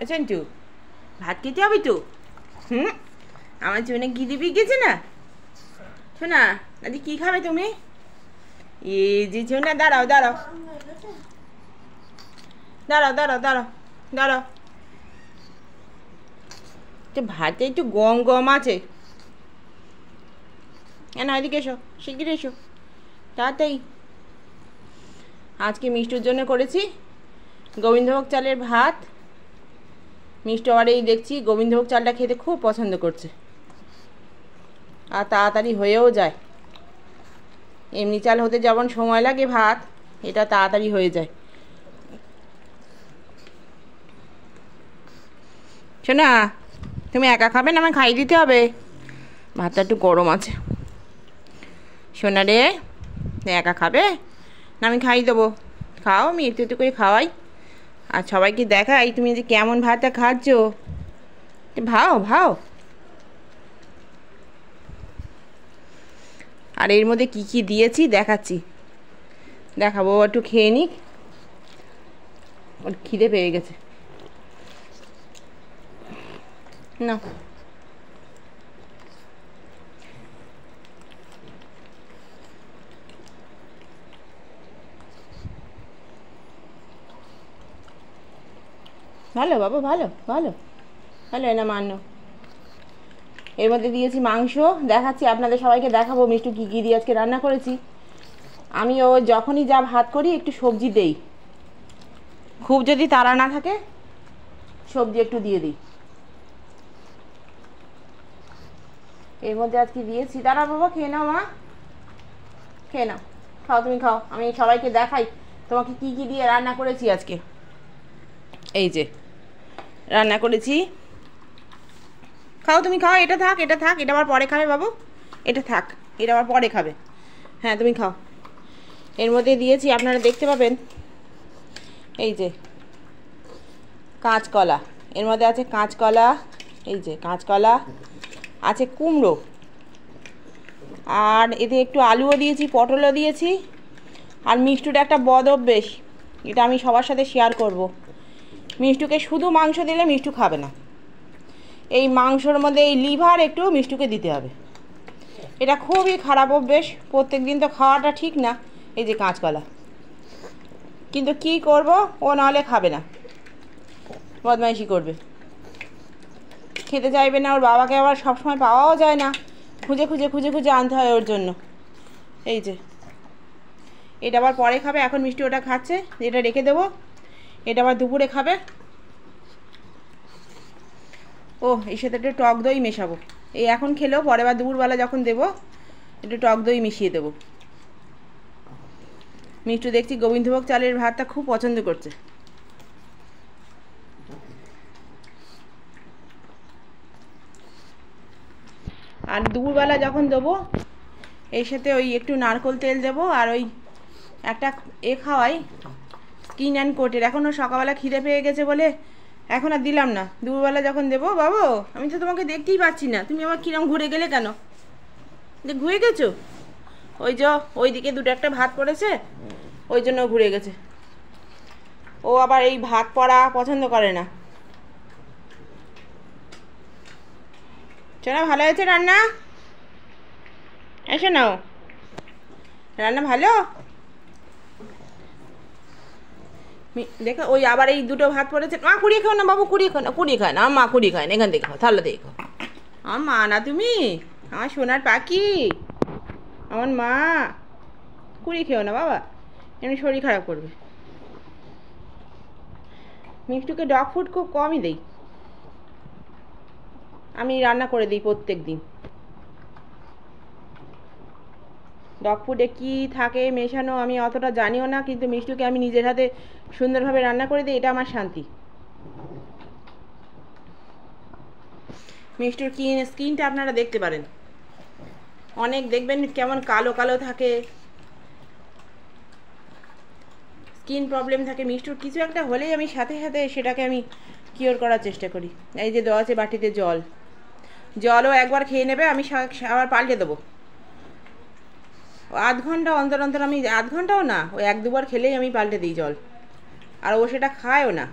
চন্টু, ভাত খেতে হবে তো। আমার জন্য ঘি দিবি গেছে না শোনা। দাদি কী খাবে তুমি? এই যে শোনা, দাঁড়াও দাঁড়াও দাঁড়াও দাঁড়াও দাঁড়াও দাঁড়াও। ভাতে একটু গম গম আছে। না এদিকে এসো, শিগগির এসো তাড়াতাড়ি। আজকে মিষ্টুর জন্য করেছি গোবিন্দভোগ চালের ভাত। মিষ্টু আবার এই দেখছি গোবিন্দভোগ চালটা খেতে খুব পছন্দ করছে, আর তাড়াতাড়ি হয়েও যায়। এমনি চাল হতে যেমন সময় লাগে ভাত, এটা তাড়াতাড়ি হয়ে যায়। শোনা, তুমি একা খাবে না আমায় খাইয়ে দিতে হবে? ভাতটা একটু গরম আছে। শোনা রে, একা খাবে না আমি খাইয়ে দেবো? খাও, আমি একটু একটু করে খাওয়াই আর সবাইকে দেখাই তুমি যে কেমন ভাতটা খাচ্ছ। ভাও ভাও। আর এর মধ্যে কি কি দিয়েছি দেখাচ্ছি, দেখাবো। একটু খেয়ে নিক, ওর খিদে পেয়ে গেছে। না ভালো বাবা, ভালো ভালো ভালো। না মান্য, এর মধ্যে দিয়েছি মাংস। দেখাচ্ছি আপনাদের সবাইকে, দেখাবো মিষ্টু কী কী দিয়ে আজকে রান্না করেছি। আমি ও যখনই যা ভাত করি একটু সবজি দেই, খুব যদি তাড়া না থাকে সবজি একটু দিয়ে দিই। এর মধ্যে আজকে দিয়েছি, দাঁড়া বাবা খেয়ে নাও মা, খেয়ে নাও, খাও তুমি খাও। আমি সবাইকে দেখাই তোমাকে কি কি দিয়ে রান্না করেছি আজকে। এই যে রান্না করেছি, খাও তুমি খাও। এটা থাক, এটা থাক, এটা আবার পরে খাবে বাবু, এটা থাক, এটা আবার পরে খাবে। হ্যাঁ তুমি খাও। এর মধ্যে দিয়েছি আপনারা দেখতে পাবেন, এই যে কাঁচকলা, এর মধ্যে আছে কাঁচকলা, এই যে কাঁচকলা আছে, কুমড়ো, আর এতে একটু আলুও দিয়েছি, পটলও দিয়েছি। আর মিষ্টুর একটা বদ অভ্যেস, এটা আমি সবার সাথে শেয়ার করব। মিষ্টুকে শুধু মাংস দিলে মিষ্টু খাবে না, এই মাংসর মধ্যে এই লিভার একটু মিষ্টুকে দিতে হবে। এটা খুবই খারাপ অভ্যেস, প্রত্যেক দিন তো খাওয়াটা ঠিক না। এই যে কাঁচকলা, কিন্তু কি করব, ও নাহলে খাবে না, বদমাইশি করবে, খেতে চাইবে না। ওর বাবাকে আবার সবসময় পাওয়াও যায় না, খুঁজে খুঁজে খুঁজে খুঁজে আনতে হয় ওর জন্য। এই যে এটা আবার পরে খাবে, এখন মিষ্টি ওটা খাচ্ছে, এটা রেখে দেবো, এটা আবার দুপুরে খাবে। ও এর সাথে একটু টক দই মেশাবো, এই এখন খেলেও পরে আবার দুপুরবেলা যখন দেবো একটু টক দই মিশিয়ে দেবো। মিষ্টু দেখছি গোবিন্দভোগ চালের ভাতটা খুব পছন্দ করছে। আর দুপুরবেলা যখন দেবো এর সাথে ওই একটু নারকেল তেল দেবো, আর ওই একটা খাওয়াই স্কিন অ্যান্ড কোটের। এখনও সকালবেলা খিদে পেয়ে গেছে বলে এখন আর দিলাম না। দুপুরবেলা যখন দেবো, বাবু আমি তো তোমাকে দেখতেই পাচ্ছি না, তুমি আবার কিরম ঘুরে গেলে কেন? যে ঘুরে গেছো, ওই যে ওই দিকে দুটো একটা ভাত পড়েছে, ওই জন্য ঘুরে গেছে। ও আবার এই ভাত পড়া পছন্দ করে না। চলো, ভালো হয়েছে রান্না? এসো নাও, রান্না ভালো। দেখো ওই আবার এই দুটো ভাত পড়েছে। মা কুড়িয়ে খাও না বাবু, কুড়িয়ে খাও না, কুড়িয়ে খায় না মা, কুড়িয়ে খায় না, এখান থেকে খাও, থালা দিয়ে খাও। আমার মা না তুমি, আমার সোনার পাখি, আমার মা। কুড়িয়ে খেও না বাবা, এমনি শরীর খারাপ করবে। মিষ্টুকে ডগ ফুড খুব কমই দেই, আমি রান্না করে দিই প্রত্যেক দিন। ডগ ফুডে কী থাকে মেশানো আমি অতটা জানিও না, কিন্তু মিষ্টুকে আমি নিজের হাতে সুন্দরভাবে রান্না করে দিই, এটা আমার শান্তি। মিষ্টুর স্কিনটা আপনারা দেখতে পারেন, অনেক দেখবেন কেমন কালো কালো থাকে, স্কিন প্রবলেম থাকে। মিষ্টুর কিছু একটা হলেই আমি সাথে সাথে সেটাকে আমি কিওর করার চেষ্টা করি। এই যে দেওয়া আছে বাটিতে জল, জলও একবার খেয়ে নেবে, আমি আবার পাল্টে দেবো। আধ ঘন্টা অন্তর অন্তর, আমি আধ ঘন্টাও না, ওই এক দুবার খেলেই আমি পাল্টে দিই জল, আর ও সেটা খায়ও না।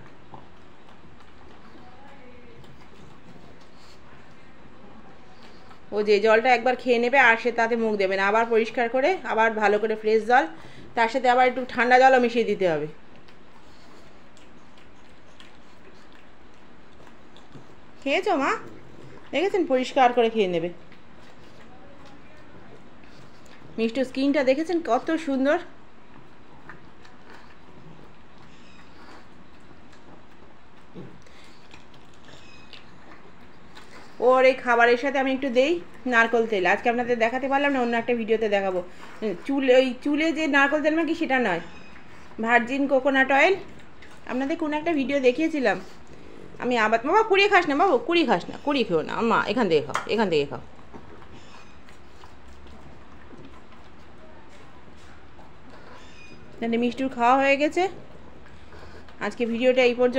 ও যে জলটা একবার খেয়ে নেবে আর সে তাতে মুখ দেবে না, আবার পরিষ্কার করে আবার ভালো করে ফ্রেশ জল, তার সাথে আবার একটু ঠান্ডা জলও মিশিয়ে দিতে হবে। খেয়েছো মা? দেখেছেন, পরিষ্কার করে খেয়ে নেবে। মিষ্টুর স্কিনটা দেখেছেন কত সুন্দর। ওর এই খাবারের সাথে আমি একটু দেই নারকেল তেল। আজকে আপনাদের দেখাতে পারলাম না, অন্য একটা ভিডিওতে দেখাবো। চুলে যে নারকেল তেল মাখি সেটা নয়, ভার্জিন কোকোনাট অয়েল। আপনাদের কোনো একটা ভিডিও দেখিয়েছিলাম। আমি আবার, বাবা কুড়িয়ে খাস না, বাবু কুড়িয়ে খাস না, কুড়িয়ে খেও না, মা এখান থেকে খাও, এখান থেকে খাও। তাহলে মিষ্টুর খাওয়া হয়ে গেছে। আজকে ভিডিওটা এই পর্যন্ত।